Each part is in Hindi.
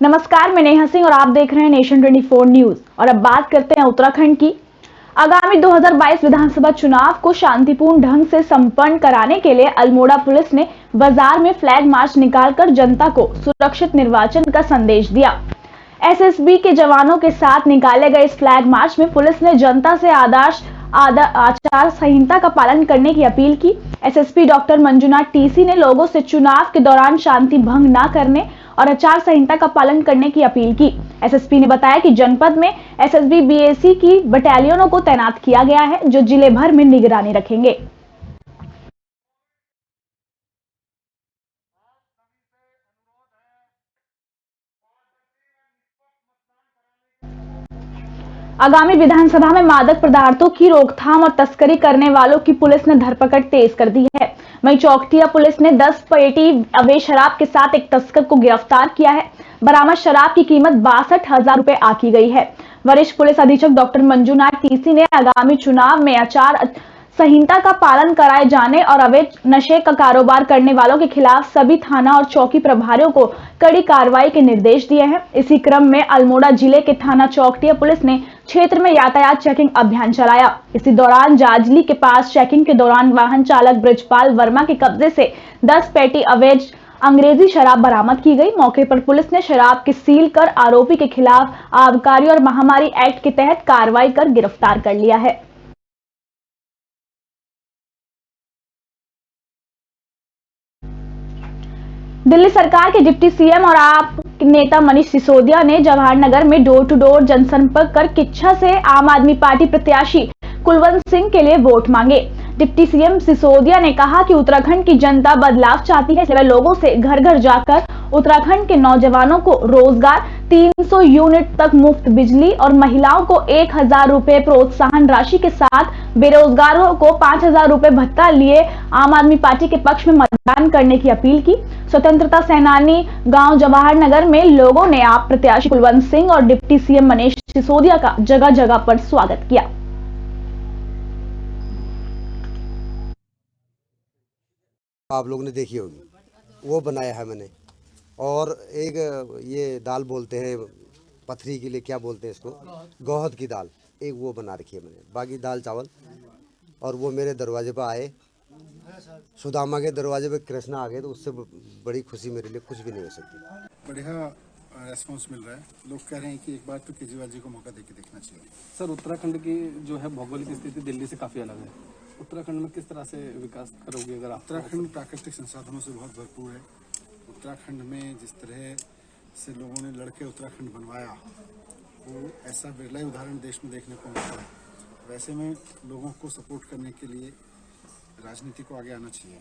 नमस्कार, मैं नेहा सिंह और आप देख रहे हैं नेशन 24 न्यूज। और अब बात करते हैं उत्तराखंड की। आगामी 2022 विधानसभा चुनाव को शांतिपूर्ण ढंग से संपन्न कराने के लिए अल्मोड़ा पुलिस ने बाजार में फ्लैग मार्च निकालकर जनता को सुरक्षित निर्वाचन का संदेश दिया। एसएसबी के जवानों के साथ निकाले गए इस फ्लैग मार्च में पुलिस ने जनता से आचार संहिता का पालन करने की अपील की। एसएसपी डॉक्टर मंजुनाथ टीसी ने लोगों से चुनाव के दौरान शांति भंग न करने और आचार संहिता का पालन करने की अपील की। एसएसपी ने बताया कि जनपद में एसएसबी बीएसी की बटालियनों को तैनात किया गया है, जो जिले भर में निगरानी रखेंगे। आगामी विधानसभा में मादक पदार्थों की रोकथाम और तस्करी करने वालों की पुलिस ने धरपकड़ तेज कर दी है। वहीं चौखटिया पुलिस ने 10 पेटी अवैध शराब के साथ एक तस्कर को गिरफ्तार किया है। बरामद शराब की कीमत 62,000 रुपए आकी गई है। वरिष्ठ पुलिस अधीक्षक डॉक्टर मंजुनाथ टीसी ने आगामी चुनाव में आचार संहिता का पालन कराए जाने और अवैध नशे का कारोबार करने वालों के खिलाफ सभी थाना और चौकी प्रभारियों को कड़ी कार्रवाई के निर्देश दिए हैं। इसी क्रम में अल्मोड़ा जिले के थाना चौखटिया पुलिस ने क्षेत्र में यातायात चेकिंग अभियान चलाया। इसी दौरान जाजली के पास चेकिंग के दौरान वाहन चालक ब्रिजपाल वर्मा के कब्जे से 10 पेटी अवैध अंग्रेजी शराब बरामद की गई। मौके पर पुलिस ने शराब की सील कर आरोपी के खिलाफ आबकारी और महामारी एक्ट के तहत कार्रवाई कर गिरफ्तार कर लिया है। दिल्ली सरकार के डिप्टी सीएम और आप नेता मनीष सिसोदिया ने जवाहरनगर में डोर टू डोर जनसंपर्क कर किच्छा से आम आदमी पार्टी प्रत्याशी कुलवंत सिंह के लिए वोट मांगे। डिप्टी सीएम सिसोदिया ने कहा कि उत्तराखंड की जनता बदलाव चाहती है, इसलिए लोगों से घर घर जाकर उत्तराखंड के नौजवानों को रोजगार, 300 यूनिट तक मुफ्त बिजली और महिलाओं को 1,000 रुपए प्रोत्साहन राशि के साथ बेरोजगारों को 5,000 रुपए भत्ता लिए आम आदमी पार्टी के पक्ष में मतदान करने की अपील की। स्वतंत्रता सेनानी गांव जवाहरनगर में लोगों ने आप प्रत्याशी कुलवंत सिंह और डिप्टी सीएम मनीष सिसोदिया का जगह जगह पर स्वागत किया। आप लोग ने देखी होगी, वो बनाया है मैंने। और एक ये दाल बोलते हैं पथरी के लिए, क्या बोलते हैं इसको, गौहद की दाल, एक वो बना रखी है मैंने। बाकी दाल चावल। और वो मेरे दरवाजे पर आए, सुदामा के दरवाजे पे कृष्ण आ गए, तो उससे बड़ी खुशी मेरे लिए कुछ भी नहीं हो सकती। बढ़िया रेस्पॉन्स मिल रहा है। लोग कह रहे हैं कि एक बार तो केजरीवाल जी को मौका देके देखना चाहिए। सर, उत्तराखंड की जो है भौगोलिक स्थिति दिल्ली से काफ़ी अलग है। उत्तराखंड में किस तरह से विकास करोगे अगर आप? उत्तराखंड प्राकृतिक संसाधनों से बहुत भरपूर है। उत्तराखंड में जिस तरह से लोगों ने लड़के उत्तराखंड बनवाया, वो ऐसा बिरला ही उदाहरण देश में देखने को मिलता है। वैसे में लोगों को सपोर्ट करने के लिए राजनीति को आगे आना चाहिए।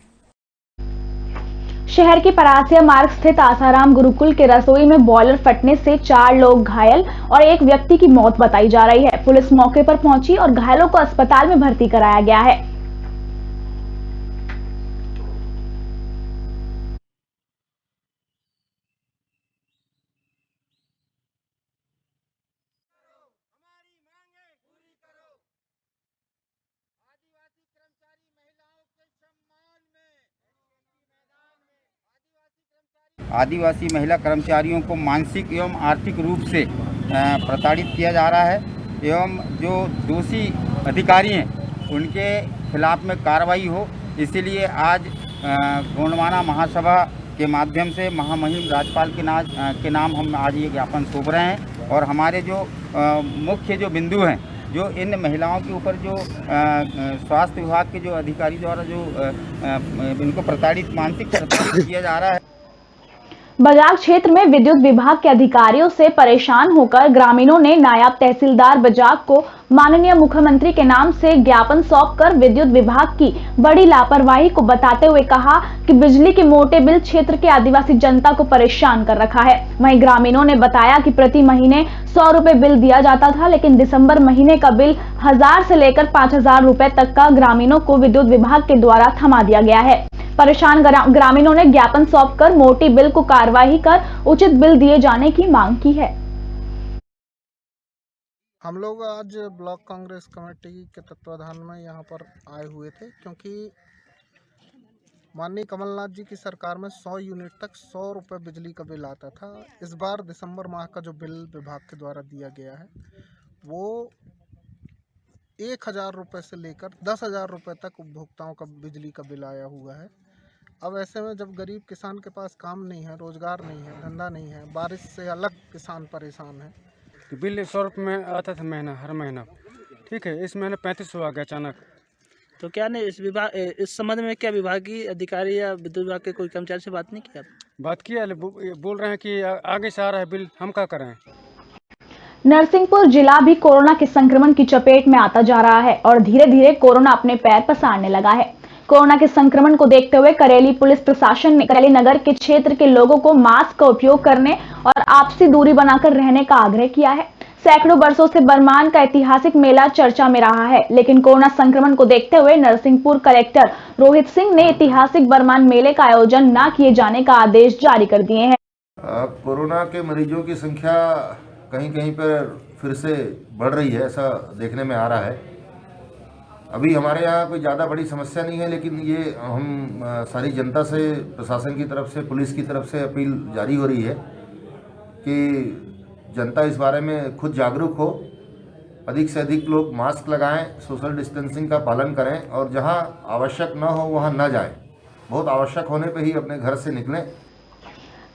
शहर के परासिया मार्ग स्थित आसाराम गुरुकुल के रसोई में बॉयलर फटने से 4 लोग घायल और एक व्यक्ति की मौत बताई जा रही है। पुलिस मौके पर पहुंची और घायलों को अस्पताल में भर्ती कराया गया है। आदिवासी महिला कर्मचारियों को मानसिक एवं आर्थिक रूप से प्रताड़ित किया जा रहा है एवं जो दोषी अधिकारी हैं उनके खिलाफ में कार्रवाई हो, इसीलिए आज गौंडवाना महासभा के माध्यम से महामहिम राज्यपाल के नाम हम आज ये ज्ञापन सौंप रहे हैं। और हमारे जो मुख्य जो बिंदु हैं, जो इन महिलाओं के ऊपर जो स्वास्थ्य विभाग के जो अधिकारी द्वारा जो इनको मानसिक प्रताड़ित किया जा रहा है। बजाग क्षेत्र में विद्युत विभाग के अधिकारियों से परेशान होकर ग्रामीणों ने नायब तहसीलदार बजाग को माननीय मुख्यमंत्री के नाम से ज्ञापन सौंपकर विद्युत विभाग की बड़ी लापरवाही को बताते हुए कहा कि बिजली के मोटे बिल क्षेत्र के आदिवासी जनता को परेशान कर रखा है। वहीं ग्रामीणों ने बताया कि प्रति महीने 100 रुपए बिल दिया जाता था, लेकिन दिसंबर महीने का बिल 1000 से लेकर 5000 रुपए तक का ग्रामीणों को विद्युत विभाग के द्वारा थमा दिया गया है। परेशान ग्रामीणों ने ज्ञापन सौंपकर मोटी बिल को कार्यवाही कर उचित बिल दिए जाने की मांग की है। हम लोग आज ब्लॉक कांग्रेस कमेटी के तत्वाधान में यहाँ पर आए हुए थे, क्योंकि माननीय कमलनाथ जी की सरकार में 100 यूनिट तक 100 रुपये बिजली का बिल आता था। इस बार दिसंबर माह का जो बिल विभाग के द्वारा दिया गया है वो 1000 रुपये से लेकर 10,000 रुपये तक उपभोक्ताओं का बिजली का बिल आया हुआ है। अब ऐसे में जब गरीब किसान के पास काम नहीं है, रोजगार नहीं है, धंधा नहीं है, बारिश से अलग किसान परेशान है। तो बिल 100 रुपये में आता था महीना, हर महीना। ठीक है, इस महीने 3500 आ गया अचानक। तो क्या ने इस संबंध में क्या विभागीय अधिकारी या विद्युत विभाग के कोई कर्मचारी से बात नहीं की? बात किया, बोल रहे हैं कि आगे से आ रहा है बिल, हम क्या करें। नरसिंहपुर जिला भी कोरोना के संक्रमण की चपेट में आता जा रहा है और धीरे धीरे कोरोना अपने पैर पसारने लगा है। कोरोना के संक्रमण को देखते हुए करेली पुलिस प्रशासन ने करेली नगर के क्षेत्र के लोगों को मास्क का उपयोग करने और आपसी दूरी बनाकर रहने का आग्रह किया है। सैकड़ों वर्षों से बरमान का ऐतिहासिक मेला चर्चा में रहा है, लेकिन कोरोना संक्रमण को देखते हुए नरसिंहपुर कलेक्टर रोहित सिंह ने ऐतिहासिक बरमान मेले का आयोजन न किए जाने का आदेश जारी कर दिए हैं। कोरोना के मरीजों की संख्या कहीं कहीं पर फिर से बढ़ रही है, ऐसा देखने में आ रहा है। अभी हमारे यहाँ कोई ज़्यादा बड़ी समस्या नहीं है, लेकिन ये हम सारी जनता से, प्रशासन की तरफ से, पुलिस की तरफ से अपील जारी हो रही है कि जनता इस बारे में खुद जागरूक हो, अधिक से अधिक लोग मास्क लगाएं, सोशल डिस्टेंसिंग का पालन करें और जहां आवश्यक न हो वहां न जाएं। बहुत आवश्यक होने पे ही अपने घर से निकलें।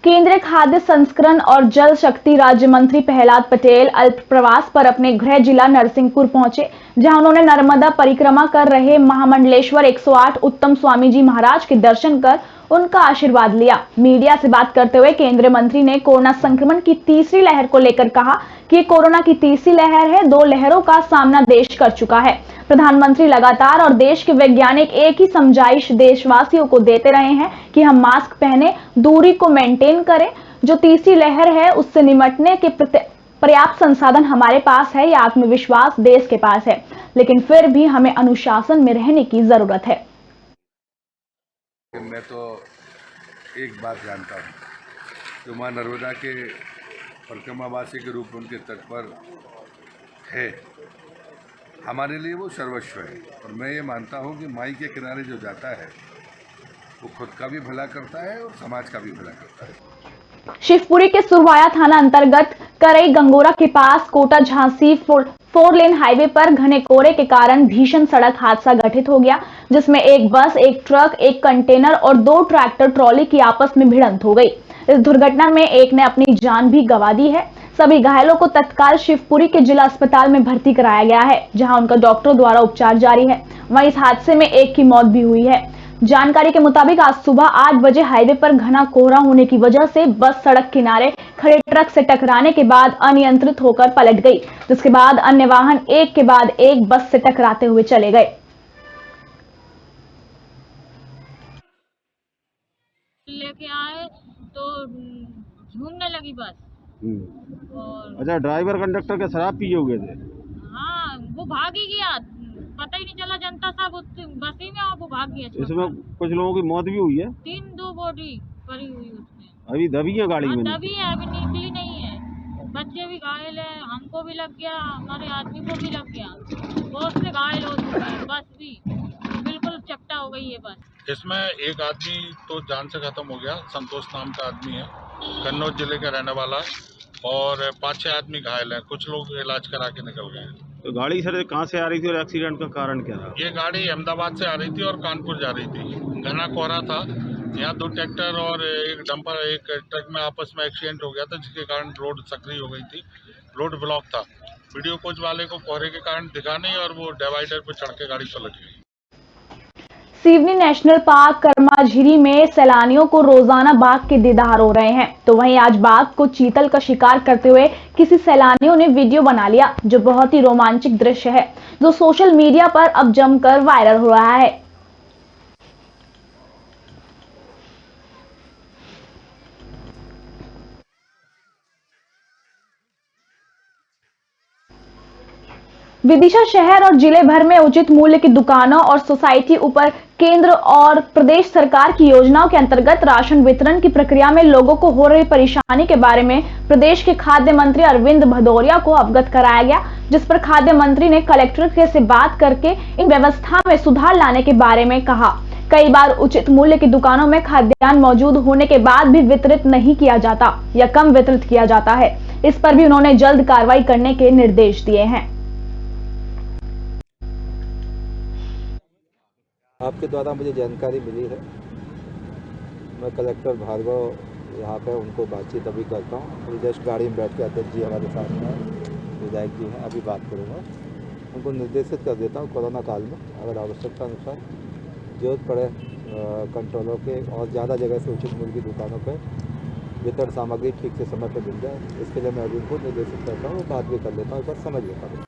केंद्रीय खाद्य संस्करण और जल शक्ति राज्य मंत्री प्रहलाद पटेल अल्प प्रवास पर अपने गृह जिला नरसिंहपुर पहुंचे, जहां उन्होंने नर्मदा परिक्रमा कर रहे महामंडलेश्वर 108 उत्तम स्वामी जी महाराज के दर्शन कर उनका आशीर्वाद लिया। मीडिया से बात करते हुए केंद्रीय मंत्री ने कोरोना संक्रमण की तीसरी लहर को लेकर कहा कि ये कोरोना की तीसरी लहर है, 2 लहरों का सामना देश कर चुका है। प्रधानमंत्री लगातार और देश के वैज्ञानिक एक ही समझाइश देशवासियों को देते रहे हैं कि हम मास्क पहने, दूरी को मेंटेन करें। जो तीसरी लहर है उससे निपटने के पर्याप्त संसाधन हमारे पास है, या आत्मविश्वास देश के पास है, लेकिन फिर भी हमें अनुशासन में रहने की जरूरत है। मैं तो एक बात जानता हूँ, जो माँ नर्मदा के परिक्रमावासी के रूप में उनके तट पर है, हमारे लिए वो सर्वस्व है। और मैं ये मानता हूँ कि माई के किनारे जो जाता है वो खुद का भी भला करता है और समाज का भी भला करता है। शिवपुरी के सुरवाया थाना अंतर्गत करई गंगोरा के पास कोटा झांसी 4 लेन हाईवे पर घने कोहरे के कारण भीषण सड़क हादसा घटित हो गया, जिसमें एक बस, एक ट्रक, एक कंटेनर और 2 ट्रैक्टर ट्रॉली की आपस में भिड़ंत हो गई। इस दुर्घटना में एक ने अपनी जान भी गंवा दी है। सभी घायलों को तत्काल शिवपुरी के जिला अस्पताल में भर्ती कराया गया है, जहां उनका डॉक्टरों द्वारा उपचार जारी है। वहीं इस हादसे में एक की मौत भी हुई है। जानकारी के मुताबिक आज सुबह 8 बजे हाईवे पर घना कोहरा होने की वजह से बस सड़क किनारे खड़े ट्रक से टकराने के बाद अनियंत्रित होकर पलट गई, जिसके बाद अन्य वाहन एक के बाद एक बस से टकराते हुए चले गए। लेके आए तो झूमने लगी बस। और अच्छा, ड्राइवर कंडक्टर के शराब पिए हुए थे? हाँ, वो भाग ही गया, पता ही नहीं चला, जनता सब बस ही में और वो भाग गया। इसमें कुछ लोगों की मौत भी हुई है। 3 बॉडी पड़ी हुई उसमें। अभी दबी है गाड़ी में? दबी है, अभी निकली नहीं है। बच्चे भी घायल है, हमको भी लग गया, हमारे आदमी को भी लग गया, बहुत से घायल हो चुके हैं। बस भी बिल्कुल चपटा हो गई है बस। इसमें एक आदमी तो जान से खत्म हो गया, संतोष नाम का आदमी है, कन्नौज जिले का रहने वाला है, और 5-6 आदमी घायल हैं। कुछ लोग इलाज करा के निकल गए हैं। तो गाड़ी सर कहाँ से आ रही थी और एक्सीडेंट का कारण क्या रहा? ये गाड़ी अहमदाबाद से आ रही थी और कानपुर जा रही थी। घना कोहरा था, यहाँ 2 ट्रैक्टर और एक डंपर, एक ट्रक में आपस में एक्सीडेंट हो गया था, जिसके कारण रोड सक्रिय हो गई थी, रोड ब्लॉक था। वीडियो कोच वाले को कोहरे के कारण दिखा नहीं और वो डिवाइडर पर चढ़ के गाड़ी पलट गई। सिवनी नेशनल पार्क कर्माझीरी में सैलानियों को रोजाना बाघ के दीदार हो रहे हैं, तो वहीं आज बाघ को चीतल का शिकार करते हुए किसी सैलानियों ने वीडियो बना लिया, जो बहुत ही रोमांचक दृश्य है, जो सोशल मीडिया पर अब जमकर वायरल हो रहा है। विदिशा शहर और जिले भर में उचित मूल्य की दुकानों और सोसाइटी ऊपर केंद्र और प्रदेश सरकार की योजनाओं के अंतर्गत राशन वितरण की प्रक्रिया में लोगों को हो रही परेशानी के बारे में प्रदेश के खाद्य मंत्री अरविंद भदौरिया को अवगत कराया गया, जिस पर खाद्य मंत्री ने कलेक्टर से बात करके इन व्यवस्था में सुधार लाने के बारे में कहा। कई बार उचित मूल्य की दुकानों में खाद्यान्न मौजूद होने के बाद भी वितरित नहीं किया जाता या कम वितरित किया जाता है। इस पर भी उन्होंने जल्द कार्रवाई करने के निर्देश दिए हैं। आपके द्वारा मुझे जानकारी मिली है, मैं कलेक्टर भार्गव यहाँ पे उनको बातचीत अभी करता हूँ। अभी जस्ट गाड़ी में बैठ के अध्यक्ष जी हमारे साथ में विधायक जी हैं, अभी बात करूँगा। उनको निर्देशित कर देता हूँ कोरोना काल में अगर आवश्यकता अनुसार जरूरत पड़े कंट्रोलर के और ज़्यादा जगह से उचित मूल्य की दुकानों पर वितरण सामग्री ठीक से समय पर मिल जाए, इसके लिए मैं अभी उनको निर्देशित करता हूँ, बात भी कर लेता हूँ, एक बार समझ लेता हूँ।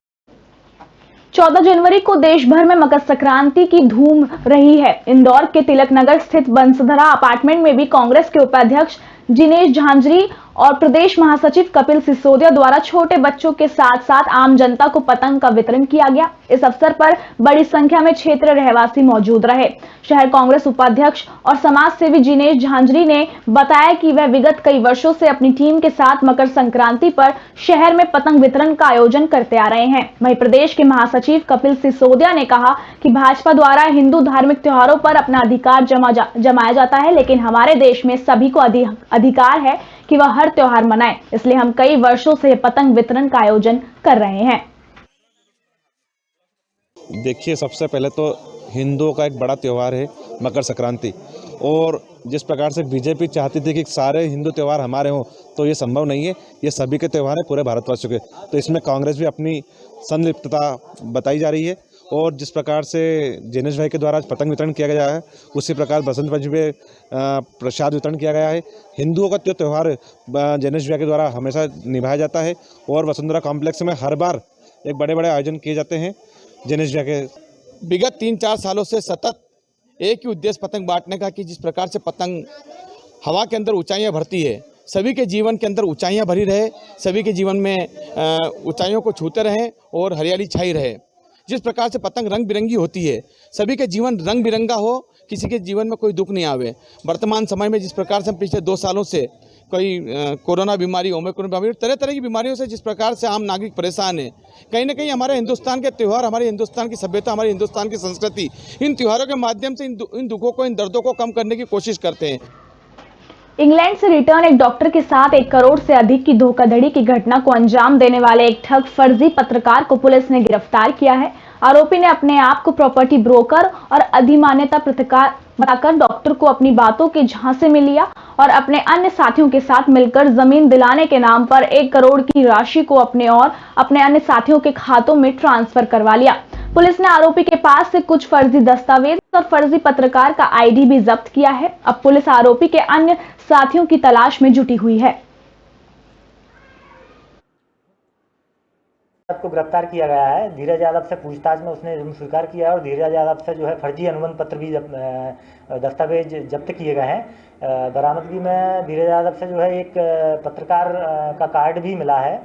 14 जनवरी को देश भर में मकर संक्रांति की धूम रही है। इंदौर के तिलक नगर स्थित बंसधरा अपार्टमेंट में भी कांग्रेस के उपाध्यक्ष जिनेश झांझरी और प्रदेश महासचिव कपिल सिसोदिया द्वारा छोटे बच्चों के साथ साथ आम जनता को पतंग का वितरण किया गया। इस अवसर पर बड़ी संख्या में क्षेत्र रहवासी मौजूद रहे। शहर कांग्रेस उपाध्यक्ष और समाज सेवी जिनेश झांझरी ने बताया कि वह विगत कई वर्षों से अपनी टीम के साथ मकर संक्रांति पर शहर में पतंग वितरण का आयोजन करते आ रहे हैं। वहीं प्रदेश के महासचिव कपिल सिसोदिया ने कहा कि भाजपा द्वारा हिंदू धार्मिक त्योहारों पर अपना अधिकार जमाया जाता है, लेकिन हमारे देश में सभी को अधिकार है कि वह हर त्योहार मनाए, इसलिए हम कई वर्षों से पतंग वितरण का आयोजन कर रहे हैं। देखिए, सबसे पहले तो हिंदुओं का एक बड़ा त्यौहार है मकर संक्रांति, और जिस प्रकार से बीजेपी चाहती थी कि सारे हिंदू त्यौहार हमारे हों, तो ये संभव नहीं है। ये सभी के त्यौहार हैं पूरे भारतवर्ष के, तो इसमें कांग्रेस भी अपनी संलिप्तता बताई जा रही है। और जिस प्रकार से जिनेश भाई के द्वारा पतंग वितरण किया गया है, उसी प्रकार बसंत पंचमी में प्रसाद वितरण किया गया है। हिंदुओं का त्यौहार जिनेश भाई के द्वारा हमेशा निभाया जाता है, और वसुंधरा कॉम्प्लेक्स में हर बार एक बड़े बड़े आयोजन किए जाते हैं जिनेश भाई के। विगत 3-4 सालों से सतत एक ही उद्देश्य पतंग बांटने का कि जिस प्रकार से पतंग हवा के अंदर ऊंचाइयां भरती है, सभी के जीवन के अंदर ऊंचाइयां भरी रहे, सभी के जीवन में ऊंचाइयों को छूते रहें और हरियाली छाई रहे। जिस प्रकार से पतंग रंग बिरंगी होती है, सभी के जीवन रंग बिरंगा हो, किसी के जीवन में कोई दुख नहीं आवे। वर्तमान समय में जिस प्रकार से हम पिछले 2 सालों से कोई कोरोना बीमारी, ओमिक्रॉन बीमारी, तरह तरह की बीमारियों से जिस प्रकार से आम नागरिक परेशान है, कहीं ना कहीं हमारे हिंदुस्तान के त्यौहार, हमारे हिंदुस्तान की सभ्यता, हमारे हिंदुस्तान की संस्कृति, इन त्योहारों के माध्यम से इन दुखों को, इन दर्दों को कम करने की कोशिश करते हैं। इंग्लैंड से रिटर्न एक डॉक्टर के साथ 1 करोड़ से अधिक की धोखाधड़ी की घटना को अंजाम देने वाले एक ठग फर्जी पत्रकार को पुलिस ने गिरफ्तार किया है। आरोपी ने अपने आप को प्रॉपर्टी ब्रोकर और अधिमान्यता पत्रकार बताकर डॉक्टर को अपनी बातों के झांसे में लिया और अपने अन्य साथियों के साथ मिलकर जमीन दिलाने के नाम पर 1 करोड़ की राशि को अपने और अपने अन्य साथियों के खातों में ट्रांसफर करवा लिया। पुलिस ने आरोपी के पास से कुछ फर्जी दस्तावेज और फर्जी पत्रकार का आईडी भी जब्त किया है। अब पुलिस आरोपी के अन्य साथियों की तलाश में जुटी हुई है। को गिरफ्तार किया गया है। धीरज यादव से पूछताछ में उसने स्वीकार किया है और धीरज यादव से जो है फर्जी अनुबंध पत्र भी दस्तावेज जब्त किए गए हैं। बरामदगी में धीरज यादव से जो है एक पत्रकार का कार्ड भी मिला है,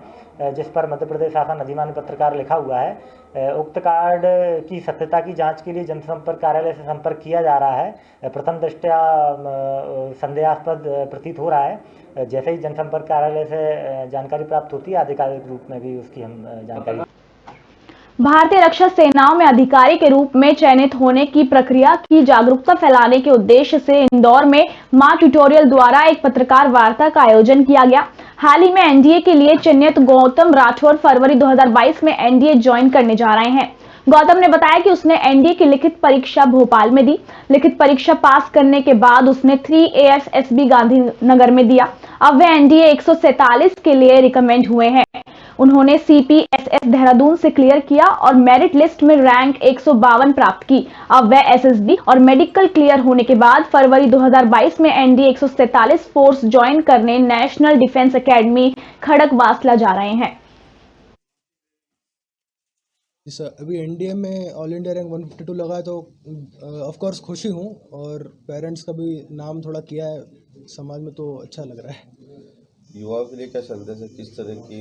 जिस पर मध्य प्रदेश शासन अधिमान्य पत्रकार लिखा हुआ है। उक्त कार्ड की सत्यता की जांच के लिए जनसंपर्क कार्यालय से संपर्क किया जा रहा है। प्रथम दृष्टया संदेहास्पद प्रतीत हो रहा है। जैसे ही जनसंपर्क कार्यालय से जानकारी प्राप्त होती है, आधिकारिक रूप में भी उसकी हम जानकारी। भारतीय रक्षा सेनाओं में अधिकारी के रूप में चयनित होने की प्रक्रिया की जागरूकता फैलाने के उद्देश्य से इंदौर में मां ट्यूटोरियल द्वारा एक पत्रकार वार्ता का आयोजन किया गया। हाल ही में एनडीए के लिए चयनित गौतम राठौर फरवरी 2022 में एनडीए ज्वाइन करने जा रहे हैं। गौतम ने बताया कि उसने एनडीए की लिखित परीक्षा भोपाल में दी। लिखित परीक्षा पास करने के बाद उसने 3ASSB गांधीनगर में दिया। अब वे एनडीए 147 के लिए रिकमेंड हुए हैं। उन्होंने CPSS देहरादून से क्लियर किया और मेरिट लिस्ट में रैंक 152 प्राप्त की। अब वह SSB और मेडिकल क्लियर होने के बाद फरवरी 2022 में एनडीए 147 फोर्स ज्वाइन करने नेशनल डिफेंस एकेडमी खड़गवासला जा रहे हैं। अभी एनडीए में ऑल इंडिया रैंक 152 लगा है, तो ऑफ कोर्स खुशी हूँ, और पेरेंट्स का भी नाम थोड़ा किया है समाज में, तो अच्छा लग रहा है। युवाओं के लिए क्या संदेश है, किस तरह की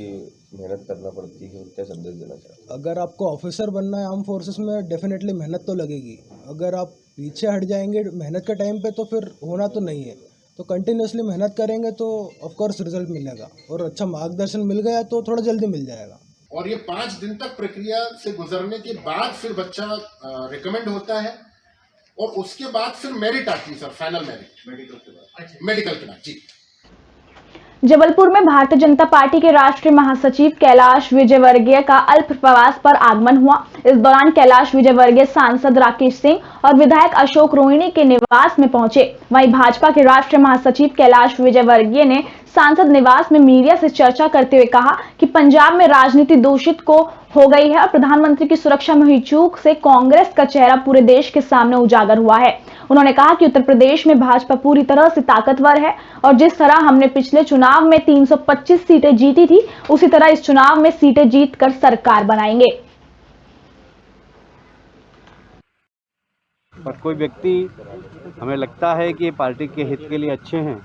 मेहनत करना पड़ती है, क्या संदेश देना चाहते हैं? अगर आपको ऑफिसर बनना है आर्म फोर्सेस में, डेफिनेटली मेहनत तो लगेगी। अगर आप पीछे हट जाएंगे मेहनत के टाइम पे, तो फिर होना तो नहीं है। तो कंटिन्यूसली मेहनत करेंगे तो ऑफ कोर्स रिजल्ट मिलेगा, और अच्छा मार्गदर्शन मिल गया तो थोड़ा जल्दी मिल जाएगा। और ये 5 दिन तक प्रक्रिया से गुजरने के बाद फिर बच्चा रिकमेंड होता है, और उसके बाद फिर मेरिट आती है सर, फाइनल मेरिट मेडिकल के बाद जी। जबलपुर में भारतीय जनता पार्टी के राष्ट्रीय महासचिव कैलाश विजयवर्गीय का अल्प प्रवास पर आगमन हुआ। इस दौरान कैलाश विजयवर्गीय सांसद राकेश सिंह और विधायक अशोक रोहिणी के निवास में पहुंचे। वहीं भाजपा के राष्ट्रीय महासचिव कैलाश विजयवर्गीय ने सांसद निवास में मीडिया से चर्चा करते हुए कहा कि पंजाब में राजनीति दूषित हो गई है और प्रधानमंत्री की सुरक्षा में हुई चूक से कांग्रेस का चेहरा पूरे देश के सामने उजागर हुआ है। उन्होंने कहा कि उत्तर प्रदेश में भाजपा पूरी तरह से ताकतवर है और जिस तरह हमने पिछले चुनाव में 325 सीटें जीती थी, उसी तरह इस चुनाव में सीटें जीतकर सरकार बनाएंगे। पर कोई व्यक्ति हमें लगता है कि पार्टी के हित के लिए अच्छे हैं,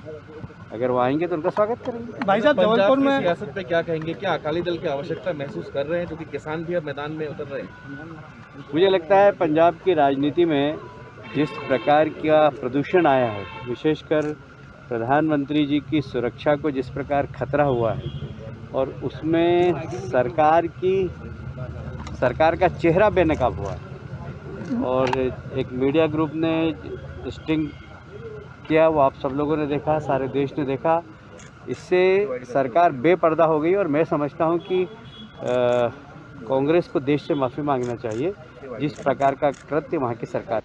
अगर वो आएंगे तो उनका स्वागत करेंगे। भाई साहब, जबलपुर में सियासत पे क्या कहेंगे? क्या अकाली दल की आवश्यकता महसूस कर रहे हैं क्योंकि किसान भी अब मैदान में उतर रहे हैं? मुझे लगता है पंजाब की राजनीति में जिस प्रकार का प्रदूषण आया है, विशेषकर प्रधानमंत्री जी की सुरक्षा को जिस प्रकार खतरा हुआ है और उसमें सरकार का चेहरा बेनकाब हुआ है और एक मीडिया ग्रुप ने स्टिंग किया, वो आप सब लोगों ने देखा, सारे देश ने देखा। इससे सरकार बेपर्दा हो गई और मैं समझता हूं कि कांग्रेस को देश से माफ़ी मांगना चाहिए जिस प्रकार का कृत्य वहाँ की सरकार।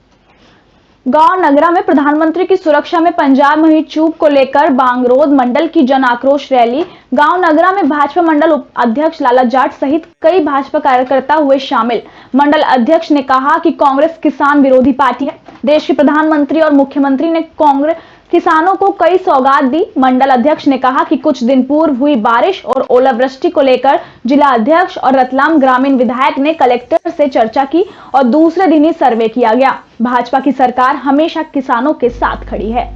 गांव नगरा में प्रधानमंत्री की सुरक्षा में पंजाब में हुई चूक को लेकर बांगरोध मंडल की जन आक्रोश रैली। गांव नगरा में भाजपा मंडल अध्यक्ष लाला जाट सहित कई भाजपा कार्यकर्ता हुए शामिल। मंडल अध्यक्ष ने कहा कि कांग्रेस किसान विरोधी पार्टी है। देश के प्रधानमंत्री और मुख्यमंत्री ने कांग्रेस किसानों को कई सौगात दी। मंडल अध्यक्ष ने कहा कि कुछ दिन पूर्व हुई बारिश और ओलावृष्टि को लेकर जिला अध्यक्ष और रतलाम ग्रामीण विधायक ने कलेक्टर से चर्चा की और दूसरे दिन ही सर्वे किया गया। भाजपा की सरकार हमेशा किसानों के साथ खड़ी है।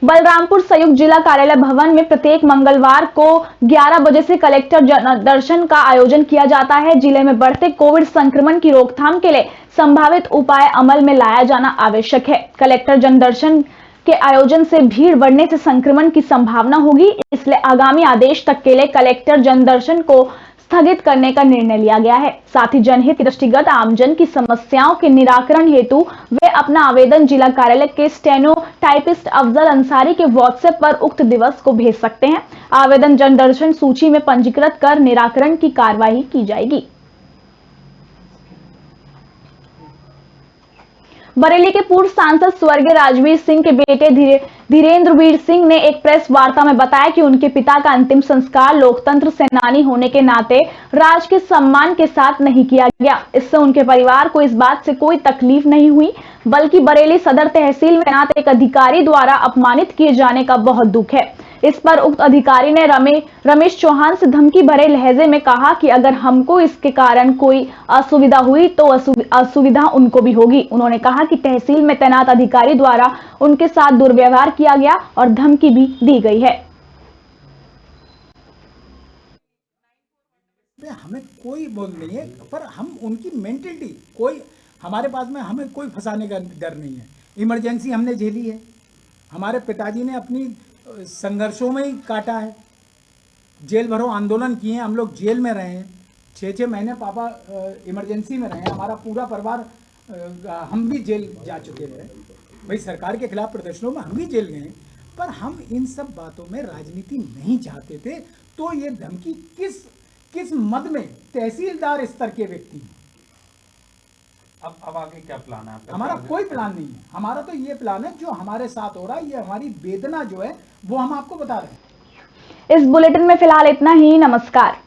बलरामपुर संयुक्त जिला कार्यालय भवन में प्रत्येक मंगलवार को 11 बजे से कलेक्टर जन दर्शन का आयोजन किया जाता है। जिले में बढ़ते कोविड संक्रमण की रोकथाम के लिए संभावित उपाय अमल में लाया जाना आवश्यक है। कलेक्टर जन दर्शन के आयोजन से भीड़ बढ़ने से संक्रमण की संभावना होगी, इसलिए आगामी आदेश तक के लिए कलेक्टर जन दर्शन को स्थगित करने का निर्णय लिया गया है। साथ ही जनहित के दृष्टिगत आमजन की समस्याओं के निराकरण हेतु वे अपना आवेदन जिला कार्यालय के स्टेनो टाइपिस्ट अफजल अंसारी के व्हाट्सएप पर उक्त दिवस को भेज सकते हैं। आवेदन जन दर्शन सूची में पंजीकृत कर निराकरण की कार्यवाही की जाएगी। बरेली के पूर्व सांसद स्वर्गीय राजवीर सिंह के बेटे धीरेन्द्रवीर सिंह ने एक प्रेस वार्ता में बताया कि उनके पिता का अंतिम संस्कार लोकतंत्र सेनानी होने के नाते राज के सम्मान के साथ नहीं किया गया। इससे उनके परिवार को इस बात से कोई तकलीफ नहीं हुई, बल्कि बरेली सदर तहसील में तैनात एक अधिकारी द्वारा अपमानित किए जाने का बहुत दुख है। इस पर उक्त अधिकारी ने रमेश चौहान से धमकी भरे लहजे में कहा कि अगर हमको इसके कारण कोई असुविधा हुई तो असुविधा उनको भी होगी। उन्होंने कहा कि तहसील में तैनात अधिकारी द्वारा उनके साथ दुर्व्यवहार किया गया और धमकी भी दी गई है। हमें कोई बोल नहीं है, पर हम उनकी मेंटलिटी कोई हमारे पास में हमें कोई फंसाने का डर नहीं है। इमरजेंसी हमने झेली है, हमारे पिताजी ने अपनी संघर्षों में ही काटा है, जेल भरो आंदोलन किए हैं, हम लोग जेल में रहे हैं, 6-6 महीने पापा इमरजेंसी में रहे हैं, हमारा पूरा परिवार हम भी जेल जा चुके हैं। भाई सरकार के खिलाफ प्रदर्शनों में हम भी जेल गए, पर हम इन सब बातों में राजनीति नहीं चाहते थे। तो ये धमकी किस मद में तहसीलदार स्तर के व्यक्ति। अब आगे क्या प्लान है? हमारा कोई प्लान नहीं है, हमारा तो ये प्लान है जो हमारे साथ हो रहा है, ये हमारी वेदना जो है वो हम आपको बता रहे हैं। इस बुलेटिन में फिलहाल इतना ही। नमस्कार।